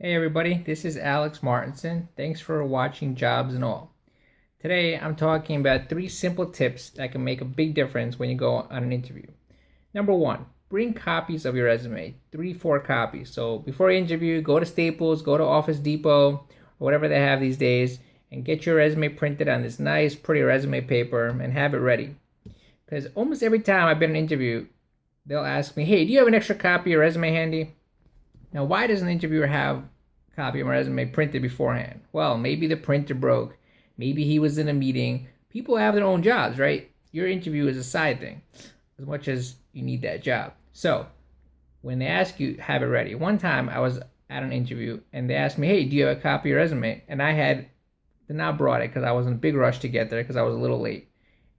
Hey everybody, this is Alex Martinson. Thanks for watching Jobs and All. Today I'm talking about 3 simple tips that can make a big difference when you go on an interview. Number 1, bring copies of your resume, 3, 4 copies. So before you interview, go to Staples, go to Office Depot, or whatever they have these days, and get your resume printed on this nice, pretty resume paper and have it ready. Because almost every time I've been in an interview, they'll ask me, hey, do you have an extra copy of your resume handy? Now, why does an interviewer have a copy of my resume printed beforehand? Well, maybe the printer broke. Maybe he was in a meeting. People have their own jobs, right? Your interview is a side thing, as much as you need that job. So, when they ask you, have it ready. One time I was at an interview and they asked me, hey, do you have a copy of your resume? And I had not brought it because I was in a big rush to get there because I was a little late.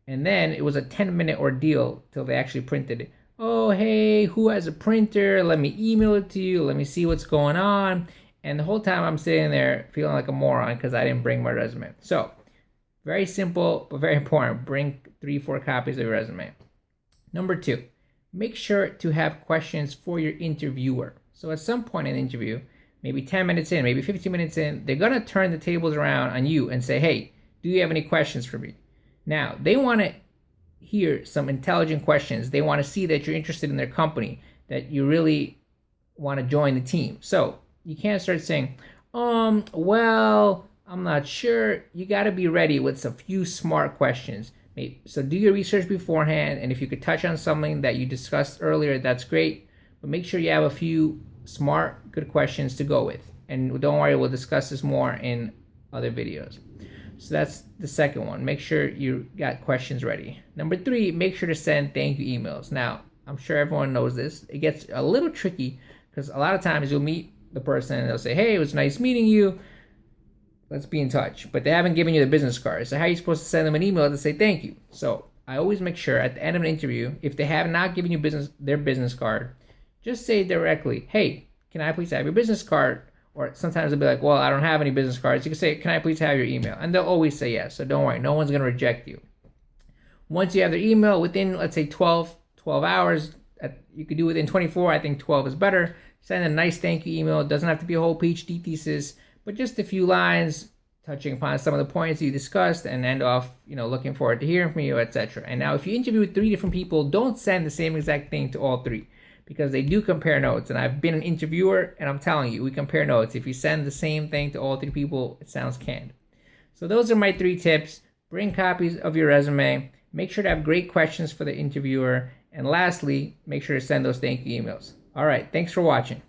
And then it was a 10-minute ordeal till they actually printed it. Oh, hey, who has a printer? Let me email it to you. Let me see what's going on. And the whole time I'm sitting there feeling like a moron because I didn't bring my resume. So, very simple, but very important. Bring 3, 4 copies of your resume. Number 2, make sure to have questions for your interviewer. So at some point in the interview, maybe 10 minutes in, maybe 15 minutes in, they're going to turn the tables around on you and say, hey, do you have any questions for me? Now, they want to hear some intelligent questions. They want to see that you're interested in their company, that you really want to join the team. So you can't start saying, well, I'm not sure. You got to be ready with a few smart questions. So do your research beforehand, and if you could touch on something that you discussed earlier, that's great. But make sure you have a few smart, good questions to go with. And don't worry, we'll discuss this more in other videos. So that's the second one. Make sure you got questions ready. Number 3, make sure to send thank you emails. Now, I'm sure everyone knows this. It gets a little tricky because a lot of times you'll meet the person and they'll say, hey, it was nice meeting you. Let's be in touch. But they haven't given you the business card. So how are you supposed to send them an email to say thank you? So I always make sure at the end of an interview, if they have not given you their business card, just say directly, hey, can I please have your business card? Or sometimes they'll be like, well, I don't have any business cards. You can say, can I please have your email? And they'll always say yes. So don't worry. No one's going to reject you. Once you have their email, within, let's say, 12 hours, you could do within 24. I think 12 is better. Send a nice thank you email. It doesn't have to be a whole PhD thesis, but just a few lines touching upon some of the points you discussed and end off, looking forward to hearing from you, etc. And now if you interview with 3 different people, don't send the same exact thing to all 3. Because they do compare notes, and I've been an interviewer, and I'm telling you, we compare notes. If you send the same thing to all 3 people, it sounds canned. So those are my 3 tips. Bring copies of your resume. Make sure to have great questions for the interviewer. And lastly, make sure to send those thank you emails. All right, thanks for watching.